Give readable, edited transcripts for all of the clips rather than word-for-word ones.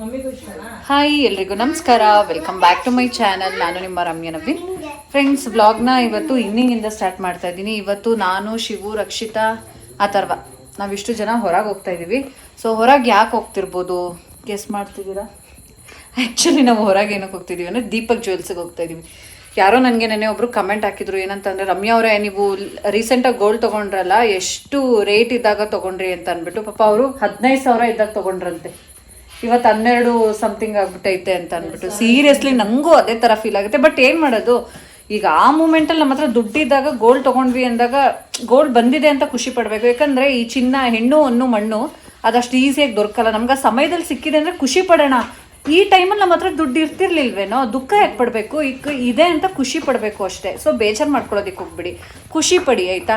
Hi ಎಲ್ರಿಗೂ ನಮಸ್ಕಾರ, welcome back to my channel. ನಾನು ನಿಮ್ಮ ರಮ್ಯ ನವೀನ್. ಫ್ರೆಂಡ್ಸ್, ವ್ಲಾಗ್ನ ಇವತ್ತು ಈವ್ನಿಂಗಿಂದ ಸ್ಟಾರ್ಟ್ ಮಾಡ್ತಾ ಇದ್ದೀನಿ. ಇವತ್ತು ನಾನು, ಶಿವು, ರಕ್ಷಿತಾ, ಅಥರ್ವ ನಾವಿಷ್ಟು ಜನ ಹೊರಗೆ ಹೋಗ್ತಾ ಇದ್ದೀವಿ. ಸೊ ಹೊರಗೆ ಯಾಕೆ ಹೋಗ್ತಿರ್ಬೋದು ಗೆಸ್ ಮಾಡ್ತಿದ್ದೀರಾ? ಆ್ಯಕ್ಚುಲಿ ನಾವು ಹೊರಗೆ ಏನಕ್ಕೆ ಹೋಗ್ತಿದ್ದೀವಿ ಅಂದರೆ ದೀಪಕ್ ಜ್ಯುವೆಲ್ಸ್ಗೆ ಹೋಗ್ತಾ ಇದ್ದೀವಿ. ಯಾರೋ ನನಗೆ ನೆನ್ನೆ ಒಬ್ರು ಕಮೆಂಟ್ ಹಾಕಿದ್ರು, ಏನಂತಂದರೆ ರಮ್ಯಾ ಅವರೇ ನೀವು ರೀಸೆಂಟಾಗಿ ಗೋಲ್ಡ್ ತೊಗೊಂಡ್ರಲ್ಲ, ಎಷ್ಟು ರೇಟ್ ಇದ್ದಾಗ ತೊಗೊಂಡ್ರಿ ಅಂತ ಅಂದ್ಬಿಟ್ಟು. ಪಾಪ ಅವರು 15,000 ಇದ್ದಾಗ ತೊಗೊಂಡ್ರಂತೆ, ಇವತ್ತು 12 ಸಮಥಿಂಗ್ ಆಗ್ಬಿಟ್ಟೈತೆ ಅಂತ ಅಂದ್ಬಿಟ್ಟು. ಸೀರಿಯಸ್ಲಿ ನನಗೂ ಅದೇ ಥರ ಫೀಲ್ ಆಗುತ್ತೆ. ಬಟ್ ಏನು ಮಾಡೋದು, ಈಗ ಆ ಮೂಮೆಂಟಲ್ಲಿ ನಮ್ಮ ಹತ್ರ ದುಡ್ಡಿದ್ದಾಗ ಗೋಲ್ಡ್ ತೊಗೊಂಡ್ವಿ ಅಂದಾಗ ಗೋಲ್ಡ್ ಬಂದಿದೆ ಅಂತ ಖುಷಿ ಪಡಬೇಕು. ಯಾಕಂದರೆ ಈ ಚಿನ್ನ, ಹೆಣ್ಣು ಅನ್ನು ಮಣ್ಣು ಅದಷ್ಟು ಈಸಿಯಾಗಿ ದೊರಕಲ್ಲ. ನಮ್ಗೆ ಆ ಸಮಯದಲ್ಲಿ ಸಿಕ್ಕಿದೆ ಅಂದರೆ ಖುಷಿ ಪಡೋಣ. ಈ ಟೈಮಲ್ಲಿ ನಮ್ಮ ಹತ್ರ ದುಡ್ಡು ಇರ್ತಿರ್ಲಿಲ್ವೇನೋ, ದುಃಖ ಯಾಕೆ ಪಡಬೇಕು, ಈಗ ಇದೆ ಅಂತ ಖುಷಿ ಪಡಬೇಕು ಅಷ್ಟೇ. ಸೊ ಬೇಜಾರು ಮಾಡ್ಕೊಳ್ಳೋದಕ್ಕೆ ಹೋಗ್ಬಿಡಿ, ಖುಷಿ ಪಡಿ ಆಯಿತಾ.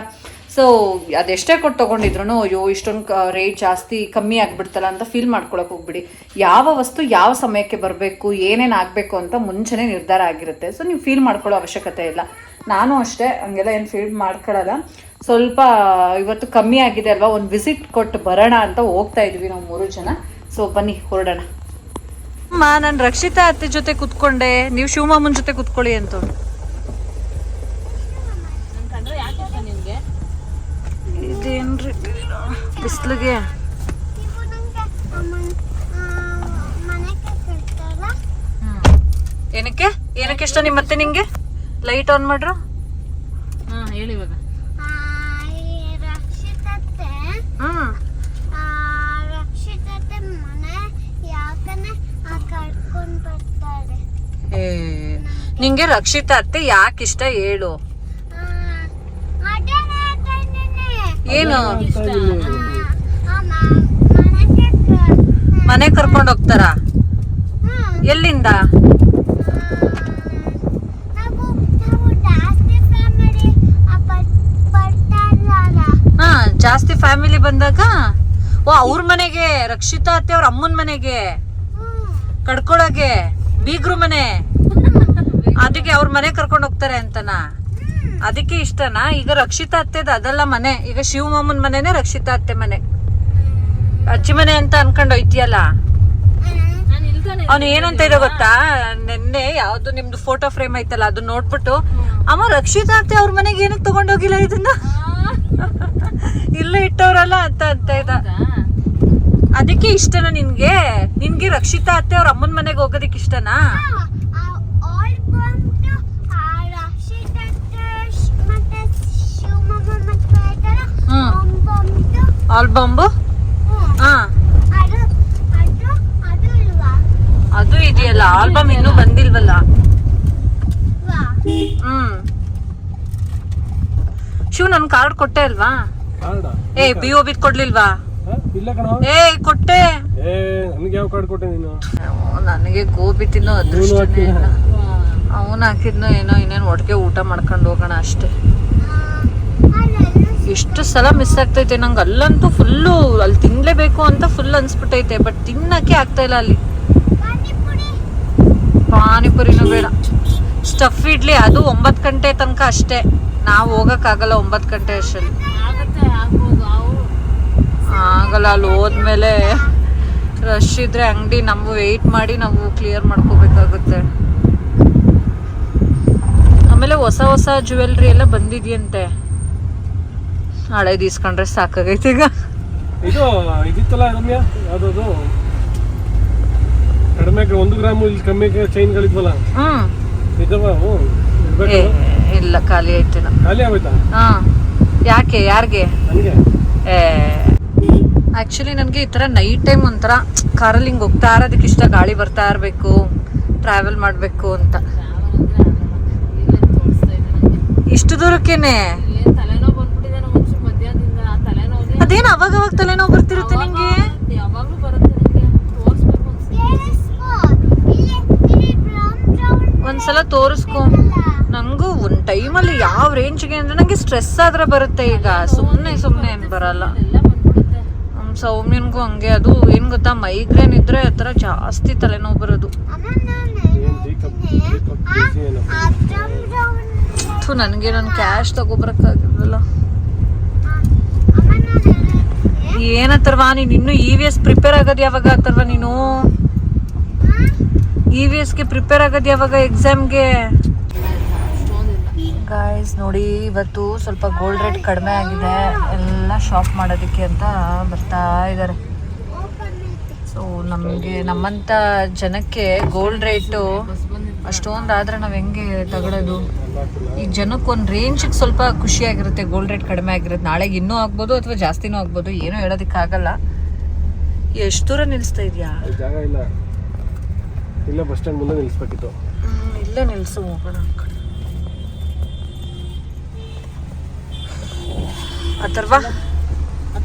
ಸೊ ಅದೆಷ್ಟೇ ಕೊಟ್ಟು ತೊಗೊಂಡಿದ್ರು ಅಯ್ಯೋ ಇಷ್ಟೊಂದು ರೇಟ್ ಜಾಸ್ತಿ ಕಮ್ಮಿ ಆಗಿಬಿಡ್ತಲ್ಲ ಅಂತ ಫೀಲ್ ಮಾಡ್ಕೊಳಕ್ಕೆ ಹೋಗ್ಬಿಡಿ. ಯಾವ ವಸ್ತು ಯಾವ ಸಮಯಕ್ಕೆ ಬರಬೇಕು, ಏನೇನು ಆಗಬೇಕು ಅಂತ ಮುಂಚೆನೇ ನಿರ್ಧಾರ ಆಗಿರುತ್ತೆ. ಸೊ ನೀವು ಫೀಲ್ ಮಾಡ್ಕೊಳ್ಳೋ ಅವಶ್ಯಕತೆ ಇಲ್ಲ. ನಾನು ಅಷ್ಟೇ ಹಂಗೆಲ್ಲ ಏನು ಫೀಲ್ ಮಾಡ್ಕೊಳ್ಳಲ್ಲ. ಸ್ವಲ್ಪ ಇವತ್ತು ಕಮ್ಮಿ ಆಗಿದೆ ಅಲ್ವಾ, ಒಂದು ವಿಸಿಟ್ ಕೊಟ್ಟು ಬರೋಣ ಅಂತ ಹೋಗ್ತಾ ಇದ್ವಿ ನಾವು 3 ಜನ. ಸೊ ಬನ್ನಿ ಹೊರಡೋಣ. ಅಮ್ಮ, ನಾನು ರಕ್ಷಿತಾ ಅತ್ತೆ ಜೊತೆ ಕುತ್ಕೊಂಡೆ, ನೀವು ಶಿವಮಾಮನ ಜೊತೆ ಕುತ್ಕೊಳ್ಳಿ ಅಂತ. ಇದೇನ್ರಿ ಬಿಸಿಲಿಗೆ ಏನಕ್ಕೆ ಏನಕ್ಕೆ ಇಷ್ಟ ನಿಮ್ಮತ್ತೆ ನಿಂಗೆ? ಲೈಟ್ ಆನ್ ಮಾಡ್ರು. ಹೇಳಿ ಇವಾಗ. ನಿಂಗೆ ರಕ್ಷಿತಾ ಅತ್ತೆ ಯಾಕೆ ಇಷ್ಟ ಹೇಳು? ಏನು ಮನೆ ಕರ್ಕೊಂಡು ಹೋಗ್ತಾರ? ಎಲ್ಲಿಂದ? ಹಾ, ಜಾಸ್ತಿ ಫ್ಯಾಮಿಲಿ ಬಂದಾಗ ಓ ಅವ್ರ ಮನೆಗೆ, ರಕ್ಷಿತಾ ಅತ್ತೆ ಅವ್ರ ಅಮ್ಮನ ಮನೆಗೆ ಕಡ್ಕೊಳಗೆ, ಬೀಗ್ರು ಮನೆ, ಅದಕ್ಕೆ ಅವ್ರ ಮನೆ ಕರ್ಕೊಂಡು ಹೋಗ್ತಾರೆ ಅಂತನಾ? ಅದಕ್ಕೆ ಇಷ್ಟನಾ? ಈಗ ರಕ್ಷಿತಾ ಅತ್ತೆದ ಅದೆಲ್ಲ ಮನೆ, ಈಗ ಶಿವಮಾಮನ್ ಮನೆನೇ ರಕ್ಷಿತಾ ಅತ್ತೆ ಮನೆ. ಅಜ್ಜಿ ಮನೆ ಅಂತ ಅನ್ಕೊಂಡು ಹೋಯ್ತಿಯಲ್ಲ. ಅವನು ಏನಂತ ಇರೋ ಗೊತ್ತಾ, ನೆನ್ನೆ ಯಾವ್ದು ನಿಮ್ದು ಫೋಟೋ ಫ್ರೇಮ್ ಐತಲ್ಲ ಅದು ನೋಡ್ಬಿಟ್ಟು, ಅಮ್ಮ ರಕ್ಷಿತಾ ಅತ್ತೆ ಅವ್ರ ಮನೆಗೆ ಏನಕ್ಕೆ ತಗೊಂಡೋಗಿಲ್ಲ ಇದನ್ನ, ಇಲ್ಲ ಇಟ್ಟವ್ರಲ್ಲ ಅಂತ ಇದ್ದ. ಅದಕ್ಕೆ ಇಷ್ಟನಾ ನಿನ್ಗೆ? ನಿನ್ಗೆ ರಕ್ಷಿತಾ ಅತ್ತೆ ಅವ್ರ ಅಮ್ಮನ ಮನೆಗೆ ಹೋಗೋದಿಕ್ಕೆ ಇಷ್ಟನಾ? ಆಲ್ಬಂಬು ಅದು ಇದೆಯಲ್ಲ, ಆಲ್ಬಮ್ ಇನ್ನೂ ಬಂದಿಲ್ವಲ್ಲ. ಶಿವ್ ನನ್ ಕಾರ್ಡ್ ಕೊಟ್ಟೆ ಅಲ್ವಾ? ಏ BOB ಕೊಡ್ಲಿಲ್ವಾ? ಏ ಕೊಟ್ಟೆ. ನನಗೆ ಗೋಬಿ ತಿನ್ನೋ ಅದೃಷ್ಟನೇ ಇಲ್ಲ. ಅವನ್ ಹಾಕಿದ್ನೋ ಏನೋ, ಇನ್ನೇನು ಒಟ್ಟಿಗೆ ಊಟ ಮಾಡ್ಕೊಂಡು ಹೋಗೋಣ ಅಷ್ಟೇ. ಎಷ್ಟು ಸಲ ಮಿಸ್ ಆಗ್ತೈತೆ ನಂಗೆ. ಅಲ್ಲಂತೂ ಫುಲ್ಲು ಅಲ್ಲಿ ತಿನ್ಲೇಬೇಕು ಅಂತ ಫುಲ್ ಅನ್ಸ್ಬಿಟ್ಟೈತೆ, ಬಟ್ ತಿನ್ನಕ್ಕೆ ಆಗ್ತಾ ಇಲ್ಲ. ಅಲ್ಲಿ ಪಾನಿಪುರಿನೂ ಬೇಡ, ಸ್ಟಫ್ ಇಡ್ಲಿ ಅದು 9 ಗಂಟೆ ತನಕ ಅಷ್ಟೇ. ನಾವು ಹೋಗಕ್ಕಾಗಲ್ಲ 9 ಗಂಟೆ ಅಷ್ಟಲ್ಲಿ, ಆಗಲ್ಲ. ಅಲ್ಲಿ ಹೋದ್ಮೇಲೆ ರಶ್ ಇದ್ರೆ ಅಂಗಡಿ ನಾವು ವೆಯ್ಟ್ ಮಾಡಿ ನಾವು ಕ್ಲಿಯರ್ ಮಾಡ್ಕೋಬೇಕಾಗುತ್ತೆ. ಆಮೇಲೆ ಹೊಸ ಹೊಸ ಜ್ಯುವೆಲ್ರಿ ಎಲ್ಲ ಬಂದಿದ್ಯಂತೆ, ಹಳೇದು ಇಸ್ಕೊಂಡ್ರೆ ಸಾಕಾಗೈತೆ. ಈಗ ಇದು ಇದಿತ್ತಲ್ಲ ರಮ್ಯಾ, ಯಾವ್ದು ಕಡಿಮೆ 1 ಗ್ರಾಮು ಇಲ್ಲಿ ಕಮ್ಮಿ ಚೈನ್ಗಳಿದ್ವಲ್ಲ, ಇಲ್ಲ ಖಾಲಿ ಐತೆ. ಖಾಲಿ ಆಗೋಯ್ತಾ? ಹಾ, ಯಾಕೆ? ಯಾರಿಗೆ? ನನಗೆ. ಆಕ್ಚುಲಿ ನನಗೆ ಈ ಥರ ನೈಟ್ ಟೈಮ್ ಒಂಥರ ಕಾರಲ್ಲಿ ಹಿಂಗೆ ಹೋಗ್ತಾ ಇರೋದಕ್ಕೆ ಇಷ್ಟ. ಗಾಳಿ ಬರ್ತಾ ಇರಬೇಕು, ಟ್ರಾವೆಲ್ ಮಾಡಬೇಕು ಅಂತ. ಇಷ್ಟು ದೂರಕ್ಕೇನೆ? ಅದೇನು ಅವಾಗ ತಲೆನೋವು ಬರ್ತಿರುತ್ತೆ ನಿಂಗೆ? ಒಂದ್ಸಲ ತೋರಿಸ್ಕೊ. ನನಗೂ ಒಂದು ಟೈಮಲ್ಲಿ ಯಾವ ರೇಂಜ್ಗೆ ಅಂದರೆ ನನಗೆ ಸ್ಟ್ರೆಸ್ ಆದ್ರೆ ಬರುತ್ತೆ. ಈಗ ಸುಮ್ಮನೆ ಏನು ಬರಲ್ಲ. ಸೌಮ್ಯನ್ಗೂ ಹಂಗೆ. ಅದು ಏನು ಗೊತ್ತಾ, ಮೈಗ್ರೇನ್ ಇದ್ರೆ ಆ ಥರ ಜಾಸ್ತಿ ತಲೆನೋವು ಬರೋದು. ನನಗೆ ನಾನು ಕ್ಯಾಶ್ ತಗೊಬರಕ್ಕಾಗಿಲ್ವಲ್ಲ. ಏನತ್ತರ್ವಾ ನೀನು ಇನ್ನೂ EVS ಪ್ರಿಪೇರ್ ಆಗೋದು ಯಾವಾಗ ಆತರ್ವಾ ನೀನು? EVSಗೆ ಪ್ರಿಪೇರ್ ಆಗೋದು ಯಾವಾಗ ಎಕ್ಸಾಮ್ಗೆ? ಗಾಯ್ಸ್ ನೋಡಿ, ಇವತ್ತು ಸ್ವಲ್ಪ ಗೋಲ್ಡ್ ರೇಟ್ ಕಡಿಮೆ ಆಗಿದೆ, ಎಲ್ಲ ಶಾಪ್ ಮಾಡೋದಕ್ಕೆ ಅಂತ ಬರ್ತಾ ಇದ್ದಾರೆ. ಸೊ ನಮಗೆ ನಮ್ಮಂಥ ಜನಕ್ಕೆ ಗೋಲ್ಡ್ ರೇಟು ಅಷ್ಟೊಂದಾದ್ರೆ ನಾವು ಹೆಂಗೆ ತಗೊಳ್ಳೋದು? ಈ ಜನಕ್ಕೆ ಒಂದು ರೇಂಜಿಗೆ ಸ್ವಲ್ಪ ಖುಷಿಯಾಗಿರುತ್ತೆ ಗೋಲ್ಡ್ ರೇಟ್ ಕಡಿಮೆ ಆಗಿರುತ್ತೆ. ನಾಳೆಗೆ ಇನ್ನೂ ಆಗ್ಬೋದು ಅಥವಾ ಜಾಸ್ತಿನೂ ಆಗ್ಬೋದು, ಏನೂ ಹೇಳೋದಕ್ಕಾಗಲ್ಲ. ಎಷ್ಟು ದೂರ ನಿಲ್ಲಿಸ್ತಾ ಇದೆಯಾ? ಜಾಗ ಇಲ್ಲ, ಇಲ್ಲ ಬಸ್ ಸ್ಟ್ಯಾಂಡ್ ಮುಂದೆ ನಿಲ್ಲಿಸ್ಬೇಕಿತ್ತು. ಇಲ್ಲೇ ನಿಲ್ಲಿಸು, ಹೋಗೋಣ ಅಥರ್ವ,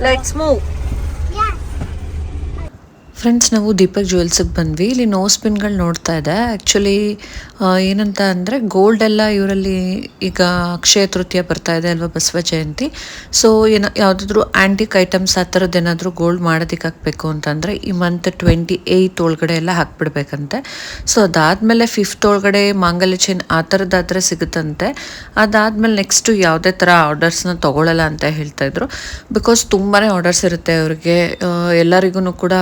ಲೆಟ್ಸ್ ಮೂವ್. ಫ್ರೆಂಡ್ಸ್, ನಾವು ದೀಪಕ್ ಜ್ಯುವೆಲ್ಸಿಗೆ ಬಂದ್ವಿ. ಇಲ್ಲಿ ನೋಸ್ ಪಿನ್ಗಳು ನೋಡ್ತಾ ಇದೆ. ಆ್ಯಕ್ಚುಲಿ ಏನಂತ ಅಂದರೆ ಗೋಲ್ಡೆಲ್ಲ ಇವರಲ್ಲಿ ಈಗ ಅಕ್ಷಯ ತೃತೀಯ ಬರ್ತಾ ಇದೆ ಅಲ್ವಾ, ಬಸವ ಜಯಂತಿ. ಸೊ ಯಾವುದಾದ್ರೂ ಆ್ಯಂಟಿಕ್ ಐಟಮ್ಸ್ ಆ ಥರದ್ದು ಏನಾದರೂ ಗೋಲ್ಡ್ ಮಾಡೋದಕ್ಕೆ ಹಾಕಬೇಕು ಅಂತಂದರೆ ಈ ಮಂತ್ 28 ಒಳಗಡೆ ಎಲ್ಲ ಹಾಕ್ಬಿಡ್ಬೇಕಂತೆ. ಸೊ ಅದಾದಮೇಲೆ 5th ಒಳಗಡೆ ಮಾಂಗಲ್ಯ ಚೈನ್ ಆ ಥರದ್ದಾದರೆ ಸಿಗುತ್ತಂತೆ. ಅದಾದಮೇಲೆ ನೆಕ್ಸ್ಟು ಯಾವುದೇ ಥರ ಆರ್ಡರ್ಸ್ನ ತೊಗೊಳ್ಳಲ್ಲ ಅಂತ ಹೇಳ್ತಾಯಿದ್ರು. ಬಿಕಾಸ್ ತುಂಬಾ ಆರ್ಡರ್ಸ್ ಇರುತ್ತೆ ಅವ್ರಿಗೆ, ಎಲ್ಲರಿಗೂ ಕೂಡ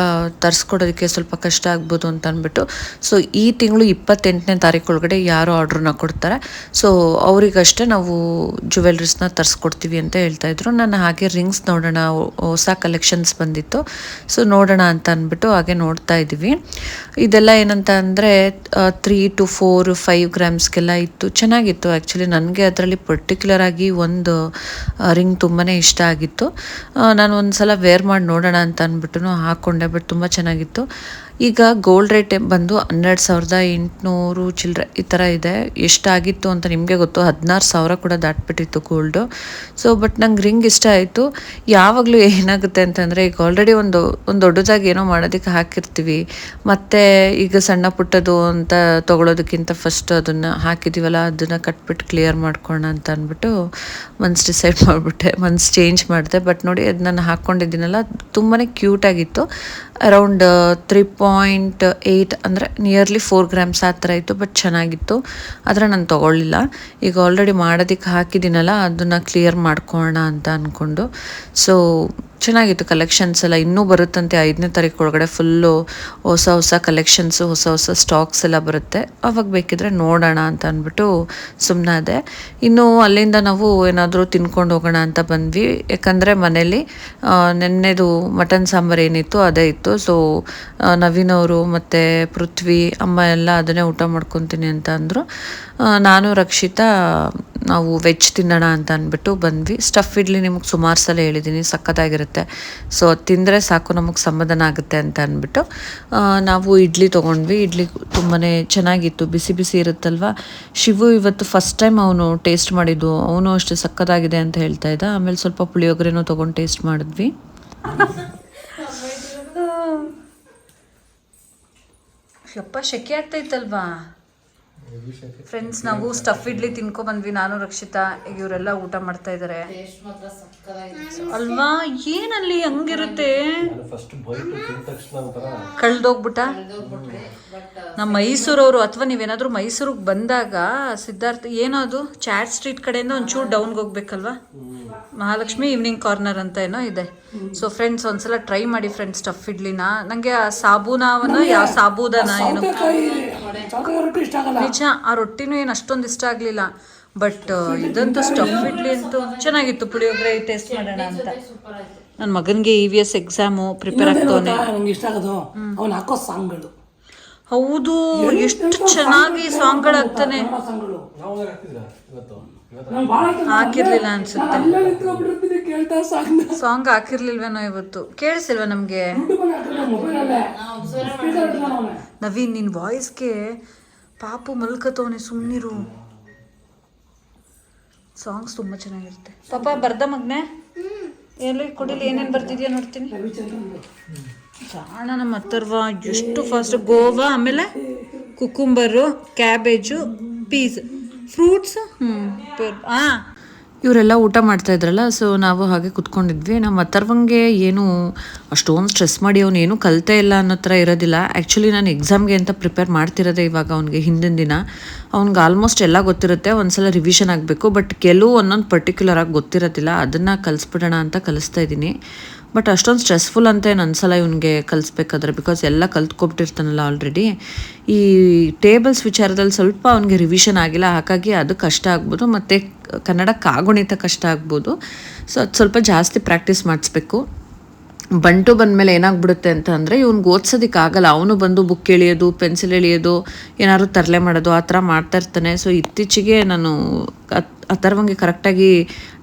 ತರಿಸ್ಕೊಡೋದಕ್ಕೆ ಸ್ವಲ್ಪ ಕಷ್ಟ ಆಗ್ಬೋದು ಅಂತ ಅಂದ್ಬಿಟ್ಟು. ಸೊ ಈ ತಿಂಗಳು 28ನೇ ತಾರೀಕು ಒಳಗಡೆ ಯಾರು ಆರ್ಡ್ರನ್ನ ಕೊಡ್ತಾರೆ, ಸೊ ಅವರಿಗಷ್ಟೇ ನಾವು ಜ್ಯುವೆಲ್ರೀಸ್ನ ತರಿಸ್ಕೊಡ್ತೀವಿ ಅಂತ ಹೇಳ್ತಾಯಿದ್ರು. ನಾನು ಹಾಗೆ ರಿಂಗ್ಸ್ ನೋಡೋಣ, ಹೊಸ ಕಲೆಕ್ಷನ್ಸ್ ಬಂದಿತ್ತು, ಸೊ ನೋಡೋಣ ಅಂತ ಅಂದ್ಬಿಟ್ಟು ಹಾಗೆ ನೋಡ್ತಾ ಇದ್ದೀವಿ. ಇದೆಲ್ಲ ಏನಂತ ಅಂದರೆ 3 to 4, 5 ಗ್ರಾಮ್ಸ್ಗೆಲ್ಲ ಇತ್ತು, ಚೆನ್ನಾಗಿತ್ತು. ಆ್ಯಕ್ಚುಲಿ ನನಗೆ ಅದರಲ್ಲಿ ಪರ್ಟಿಕ್ಯುಲರ್ ಆಗಿ ಒಂದು ರಿಂಗ್ ತುಂಬಾ ಇಷ್ಟ ಆಗಿತ್ತು. ನಾನು ಒಂದು ಸಲ ವೇರ್ ಮಾಡಿ ನೋಡೋಣ ಅಂತ ಅಂದ್ಬಿಟ್ಟು ಹಾಕ್ಕೊಂಡೆ, ಬಟ್ ತುಂಬ ಚೆನ್ನಾಗಿತ್ತು. ಈಗ ಗೋಲ್ಡ್ ರೇಟ್ ಬಂದು 12,800 ಚಿಲ್ಲರೆ ಈ ಥರ ಇದೆ. ಎಷ್ಟಾಗಿತ್ತು ಅಂತ ನಿಮಗೆ ಗೊತ್ತು, 16,000 ಕೂಡ ದಾಟ್ಬಿಟ್ಟಿತ್ತು ಗೋಲ್ಡು. ಸೊ ಬಟ್ ನಂಗೆ ರಿಂಗ್ ಇಷ್ಟ ಆಯಿತು. ಯಾವಾಗಲೂ ಏನಾಗುತ್ತೆ ಅಂತಂದರೆ, ಈಗ ಆಲ್ರೆಡಿ ಒಂದು ದೊಡ್ಡದಾಗಿ ಏನೋ ಮಾಡೋದಕ್ಕೆ ಹಾಕಿರ್ತೀವಿ, ಮತ್ತು ಈಗ ಸಣ್ಣ ಪುಟ್ಟದು ಅಂತ ತೊಗೊಳೋದಕ್ಕಿಂತ ಫಸ್ಟ್ ಅದನ್ನು ಹಾಕಿದ್ದೀವಲ್ಲ, ಅದನ್ನು ಕಟ್ಬಿಟ್ಟು ಕ್ಲಿಯರ್ ಮಾಡ್ಕೊಳ್ಳೋಣ ಅಂತ ಅಂದ್ಬಿಟ್ಟು ಮನ್ಸು ಡಿಸೈಡ್ ಮಾಡಿಬಿಟ್ಟೆ, ಮನ್ಸು ಚೇಂಜ್ ಮಾಡಿದೆ. ಬಟ್ ನೋಡಿ, ಅದು ನಾನು ಹಾಕ್ಕೊಂಡಿದ್ದೀನಲ್ಲ ತುಂಬಾ ಕ್ಯೂಟಾಗಿತ್ತು. ಅರೌಂಡ್ 3.8 ಅಂದರೆ ನಿಯರ್ಲಿ 4 ಗ್ರಾಮ್ಸ್ ಆ ಥರ ಇತ್ತು, ಬಟ್ ಚೆನ್ನಾಗಿತ್ತು. ಆದರೆ ನಾನು ತೊಗೊಳ್ಳಿಲ್ಲ. ಈಗ ಆಲ್ರೆಡಿ ಮಾಡೋದಕ್ಕೆ ಹಾಕಿದ್ದೀನಲ್ಲ, ಅದನ್ನು ಕ್ಲಿಯರ್ ಮಾಡ್ಕೊಳ್ಳೋಣ ಅಂತ ಅಂದ್ಕೊಂಡು. ಸೊ ಚೆನ್ನಾಗಿತ್ತು ಕಲೆಕ್ಷನ್ಸ್ ಎಲ್ಲ. ಇನ್ನೂ ಬರುತ್ತಂತೆ 5ನೇ ತಾರೀಕು ಒಳಗಡೆ ಫುಲ್ಲು ಹೊಸ ಕಲೆಕ್ಷನ್ಸು, ಹೊಸ ಸ್ಟಾಕ್ಸ್ ಎಲ್ಲ ಬರುತ್ತೆ. ಅವಾಗ ಬೇಕಿದ್ರೆ ನೋಡೋಣ ಅಂತ ಅಂದ್ಬಿಟ್ಟು ಸುಮ್ಮನಾದೆ. ಇನ್ನು ಅಲ್ಲಿಂದ ನಾವು ಏನಾದರೂ ತಿನ್ಕೊಂಡು ಹೋಗೋಣ ಅಂತ ಬಂದ್ವಿ. ಯಾಕಂದರೆ ಮನೇಲಿ ನೆನ್ನೆದು ಮಟನ್ ಸಾಂಬಾರು ಏನಿತ್ತು ಅದೇ ಇತ್ತು. ಸೊ ನವೀನ್ ಅವರು ಮತ್ತು ಪೃಥ್ವಿ ಅಮ್ಮ ಎಲ್ಲ ಅದನ್ನೇ ಊಟ ಮಾಡ್ಕೊತೀನಿ ಅಂತ ಅಂದರು. ನಾನು ರಕ್ಷಿತಾ ನಾವು ವೆಜ್ ತಿನ್ನೋಣ ಅಂತ ಅಂದ್ಬಿಟ್ಟು ಬಂದ್ವಿ. ಸ್ಟಫ್ ಇಡ್ಲಿ ನಿಮಗೆ ಸುಮಾರು ಸಲ ಹೇಳಿದ್ದೀನಿ, ಸಖತ್ತಾಗಿರುತ್ತೆ. ಸೊ ತಿಂದರೆ ಸಾಕು, ನಮಗೆ ಸಮಾಧಾನ ಆಗುತ್ತೆ ಅಂತ ಅಂದ್ಬಿಟ್ಟು ನಾವು ಇಡ್ಲಿ ತೊಗೊಂಡ್ವಿ. ಇಡ್ಲಿ ತುಂಬಾ ಚೆನ್ನಾಗಿತ್ತು, ಬಿಸಿ ಬಿಸಿ ಇರುತ್ತಲ್ವ. ಶಿವು ಇವತ್ತು ಫಸ್ಟ್ ಟೈಮ್ ಅವನು ಟೇಸ್ಟ್ ಮಾಡಿದ್ದು, ಅವನು ಅಷ್ಟೇ ಸಖತ್ತಾಗಿದೆ ಅಂತ ಹೇಳ್ತಾ ಇದ್ದ. ಆಮೇಲೆ ಸ್ವಲ್ಪ ಪುಳಿಯೋಗರೆನೂ ತೊಗೊಂಡು ಟೇಸ್ಟ್ ಮಾಡಿದ್ವಿ. ಯಪ್ಪ, ಶೆಕೆ ಆಗ್ತೈತಲ್ವಾ ಫ್ರೆಂಡ್ಸ್. ನಾವು ಸ್ಟಫ್ ಇಡ್ಲಿ ತಿನ್ಕೊಬಂದ್ವಿ, ನಾನು ರಕ್ಷಿತಾ. ಈಗ ಇವರೆಲ್ಲ ಊಟ ಮಾಡ್ತಾ ಇದ್ದಾರೆ ಅಲ್ವಾ. ಏನಲ್ಲಿ ಹಂಗಿರುತ್ತೆ, ಕಳ್ದೋಗ್ಬಿಟ್ಟ. ನಮ್ಮ ಮೈಸೂರವರು, ಅಥವಾ ನೀವೇನಾದರೂ ಮೈಸೂರಿಗೆ ಬಂದಾಗ ಸಿದ್ಧಾರ್ಥ ಏನೋ ಅದು ಚಾಟ್ ಸ್ಟ್ರೀಟ್ ಕಡೆಯಿಂದ ಒಂಚೂರು ಡೌನ್ಗೆ ಹೋಗ್ಬೇಕಲ್ವಾ, ಮಹಾಲಕ್ಷ್ಮಿ ಈವ್ನಿಂಗ್ ಕಾರ್ನರ್ ಅಂತ ಏನೋ ಇದೆ. ಸೊ ಫ್ರೆಂಡ್ಸ್, ಒಂದ್ಸಲ ಟ್ರೈ ಮಾಡಿ ಫ್ರೆಂಡ್ಸ್ ಸ್ಟಫ್ ಇಡ್ಲಿನ. ನನಗೆ ಆ ಸಾಬೂನವನ ಯಾವ ಸಾಬೂದನ ಏನು ನಿಜ, ಆ ರೊಟ್ಟಿನೂ ಏನು ಅಷ್ಟೊಂದು ಇಷ್ಟ ಆಗಲಿಲ್ಲ. ಬಟ್ ಇದಂತೂ ಸ್ಟಫ್ ಇಡ್ಲಿ ಅಂತೂ ಚೆನ್ನಾಗಿತ್ತು. ಪುಳಿಯೋಗರೆ ಟೇಸ್ಟ್ ಮಾಡೋಣ ಅಂತ. ನನ್ನ ಮಗನಿಗೆ EVS ಎಕ್ಸಾಮು ಪ್ರಿಪೇರ್ ಆಗ್ತವನೆ. ಹೌದು, ಎಷ್ಟು ಚೆನ್ನಾಗಿ ಸಾಂಗ್ಗಳಾಗ್ತಾನೆ. ಹಾಕಿರ್ಲಿಲ್ಲ ಅನ್ಸುತ್ತೆ, ಸಾಂಗ್ ಹಾಕಿರ್ಲಿಲ್ವೇನೋ ಇವತ್ತು. ಕೇಳಿಸಿಲ್ವಾ ನಮ್ಗೆ? ನವೀನ್, ನಿನ್ ವಾಯ್ಸ್ಗೆ ಪಾಪು ಮಲ್ಕತವನೆ, ಸುಮ್ಮನಿರು. ಸಾಂಗ್ಸ್ ತುಂಬಾ ಚೆನ್ನಾಗಿರುತ್ತೆ. ಪಾಪ ಬರ್ದ ಮಗ್ನೆ, ಎಲ್ಲಿ ಕೊಡಿಲಿ, ಏನೇನು ಬರ್ತಿದ್ಯಾ ನೋಡ್ತೀನಿ. ಜಾಣ ನಮ್ಮ ಅಥರ್ವ ಎಷ್ಟು ಫಾಸ್ಟ್. ಗೋವಾ, ಆಮೇಲೆ ಕುಕುಂಬರು, ಕ್ಯಾಬೇಜು, ಪೀಸ್, ಫ್ರೂಟ್ಸ್. ಇವರೆಲ್ಲ ಊಟ ಮಾಡ್ತಾ ಇದ್ರಲ್ಲ, ಸೊ ನಾವು ಹಾಗೆ ಕುತ್ಕೊಂಡಿದ್ವಿ. ನಮ್ಮ ಅಥರ್ವಂಗೆ ಏನು ಅಷ್ಟೊಂದು ಸ್ಟ್ರೆಸ್ ಮಾಡಿ ಅವನು ಏನೂ ಕಲಿತೇ ಇಲ್ಲ ಅನ್ನೋ ಥರ ಇರೋದಿಲ್ಲ. ಆ್ಯಕ್ಚುಲಿ ನಾನು ಎಕ್ಸಾಮ್ಗೆ ಅಂತ ಪ್ರಿಪೇರ್ ಮಾಡ್ತಿರೋದೆ ಇವಾಗ. ಅವ್ನಿಗೆ ಹಿಂದಿನ ದಿನ ಅವ್ನಿಗೆ ಆಲ್ಮೋಸ್ಟ್ ಎಲ್ಲ ಗೊತ್ತಿರುತ್ತೆ, ಒಂದ್ಸಲ ರಿವಿಷನ್ ಆಗಬೇಕು. ಬಟ್ ಒಂದೊಂದು ಪರ್ಟಿಕ್ಯುಲರ್ ಆಗಿ ಗೊತ್ತಿರೋದಿಲ್ಲ, ಅದನ್ನು ಕಲಿಸ್ಬಿಡೋಣ ಅಂತ ಕಲಿಸ್ತಾ ಇದ್ದೀನಿ. ಬಟ್ ಅಷ್ಟೊಂದು ಸ್ಟ್ರೆಸ್ಫುಲ್ ಅಂತ ಏನು ಅನ್ಸಲ್ಲ ಇವನಿಗೆ ಕಲಿಸ್ಬೇಕಾದ್ರೆ, ಬಿಕಾಸ್ ಎಲ್ಲ ಕಲ್ತ್ಕೊಬಿಟ್ಟಿರ್ತಾನಲ್ಲ ಆಲ್ರೆಡಿ. ಈ ಟೇಬಲ್ಸ್ ವಿಚಾರದಲ್ಲಿ ಸ್ವಲ್ಪ ಅವನಿಗೆ ರಿವಿಷನ್ ಆಗಿಲ್ಲ, ಹಾಗಾಗಿ ಅದು ಕಷ್ಟ ಆಗ್ಬೋದು, ಮತ್ತು ಕನ್ನಡ ಕಾಗುಣಿತ ಕಷ್ಟ ಆಗ್ಬೋದು. ಸೊ ಅದು ಸ್ವಲ್ಪ ಜಾಸ್ತಿ ಪ್ರಾಕ್ಟೀಸ್ ಮಾಡಿಸ್ಬೇಕು. ಬಂಟು ಬಂದಮೇಲೆ ಏನಾಗ್ಬಿಡುತ್ತೆ ಅಂತ ಅಂದರೆ ಇವ್ನಿಗೆ ಓದ್ಸೋದಕ್ಕಾಗಲ್ಲ. ಅವನು ಬಂದು ಬುಕ್ ಎಳೆಯೋದು, ಪೆನ್ಸಿಲ್ ಎಳೆಯೋದು, ಏನಾದ್ರು ತರಲೆ ಮಾಡೋದು ಆ ಥರ ಮಾಡ್ತಾ ಇರ್ತಾನೆ. ಸೊ ಇತ್ತೀಚೆಗೆ ನಾನು ಅಥರ್ವಂಗೆ ಕರೆಕ್ಟಾಗಿ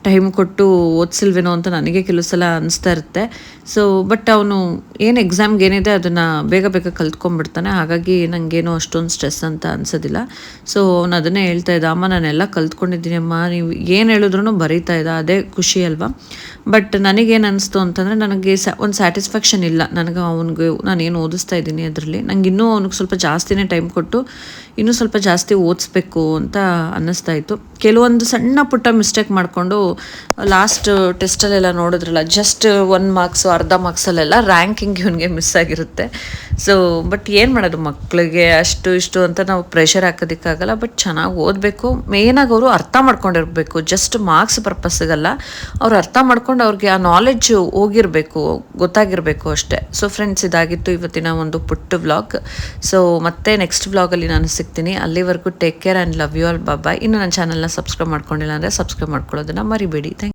ಟೈಮ್ ಕೊಟ್ಟು ಓದಿಸಿಲ್ವೇನೋ ಅಂತ ನನಗೆ ಕೆಲವು ಸಲ ಅನಿಸ್ತಾ ಇರುತ್ತೆ. ಸೊ ಬಟ್ ಅವನು ಏನು ಎಕ್ಸಾಮ್ಗೆ ಏನಿದೆ ಅದನ್ನು ಬೇಗ ಬೇಗ ಕಲ್ತ್ಕೊಂಡ್ಬಿಡ್ತಾನೆ, ಹಾಗಾಗಿ ನನಗೇನೋ ಅಷ್ಟೊಂದು ಸ್ಟ್ರೆಸ್ ಅಂತ ಅನಿಸೋದಿಲ್ಲ. ಸೊ ಅವನು ಅದನ್ನೇ ಹೇಳ್ತಾ ಇದ್ದ, ಅಮ್ಮ ನಾನೆಲ್ಲ ಕಲ್ತ್ಕೊಂಡಿದ್ದೀನಿ ಅಮ್ಮ, ನೀವು ಏನು ಹೇಳಿದ್ರು ಬರೀತಾ ಇದ್ದ, ಅದೇ ಖುಷಿ ಅಲ್ವಾ. ಬಟ್ ನನಗೇನು ಅನಿಸ್ತು ಅಂತಂದರೆ ನನಗೆ ಒಂದು ಸ್ಯಾಟಿಸ್ಫ್ಯಾಕ್ಷನ್ ಇಲ್ಲ ನನಗೆ ಅವನಿಗೆ ನಾನೇನು ಓದಿಸ್ತಾ ಇದ್ದೀನಿ ಅದರಲ್ಲಿ. ನಂಗೆ ಇನ್ನೂ ಅವ್ನಿಗೆ ಸ್ವಲ್ಪ ಜಾಸ್ತಿನೇ ಟೈಮ್ ಕೊಟ್ಟು ಇನ್ನೂ ಸ್ವಲ್ಪ ಜಾಸ್ತಿ ಓದಿಸ್ಬೇಕು ಅಂತ ಅನ್ನಿಸ್ತಾ ಇತ್ತು. ಕೆಲವೊಂದು ಸಣ್ಣ ಪುಟ್ಟ ಮಿಸ್ಟೇಕ್ ಮಾಡಿಕೊಂಡು ಲಾಸ್ಟ್ ಟೆಸ್ಟಲ್ಲೆಲ್ಲ ನೋಡಿದ್ರಲ್ಲ, ಜಸ್ಟ್ 1 ಮಾರ್ಕ್ಸು ಅರ್ಧ ಮಾರ್ಕ್ಸಲ್ಲೆಲ್ಲ ರ್ಯಾಂಕಿಂಗ್ ಇವನಿಗೆ ಮಿಸ್ ಆಗಿರುತ್ತೆ. ಸೊ ಬಟ್ ಏನು ಮಾಡೋದು, ಮಕ್ಕಳಿಗೆ ಅಷ್ಟು ಇಷ್ಟು ಅಂತ ನಾವು ಪ್ರೆಷರ್ ಹಾಕೋದಕ್ಕಾಗಲ್ಲ. ಬಟ್ ಚೆನ್ನಾಗಿ ಓದಬೇಕು, ಮೇಯ್ನಾಗಿ ಅವರು ಅರ್ಥ ಮಾಡ್ಕೊಂಡಿರಬೇಕು, ಜಸ್ಟ್ ಮಾರ್ಕ್ಸ್ ಪರ್ಪಸ್ಸಿಗಲ್ಲ, ಅವ್ರು ಅರ್ಥ ಮಾಡ್ಕೊಂಡು ಅವ್ರಿಗೆ ಆ ನಾಲೆಡ್ಜ್ ಹೋಗಿರಬೇಕು, ಗೊತ್ತಾಗಿರಬೇಕು ಅಷ್ಟೇ. ಸೊ ಫ್ರೆಂಡ್ಸ್, ಇದಾಗಿತ್ತು ಇವತ್ತಿನ ಒಂದು ಪುಟ್ಟ ವ್ಲಾಗ್. ಸೊ ಮತ್ತೆ ನೆಕ್ಸ್ಟ್ ವ್ಲಾಗಲ್ಲಿ ನಾನು ಸಿಗ್ತೀನಿ. ಅಲ್ಲಿವರೆಗೂ take care and love you all. Bye. ಇನ್ನು ನನ್ನ ಚಾನಲ್ನ ಸಬ್ಸ್ಕ್ರೈಬ್ ಮಾಡ್ಕೊಂಡಿಲ್ಲ ಅಂದರೆ ಸಬ್ಸ್ಕ್ರೈಬ್ ಮಾಡ್ಕೊಳ್ಳೋದನ್ನು ಮರಿಬೇಡಿ. ಥ್ಯಾಂಕ್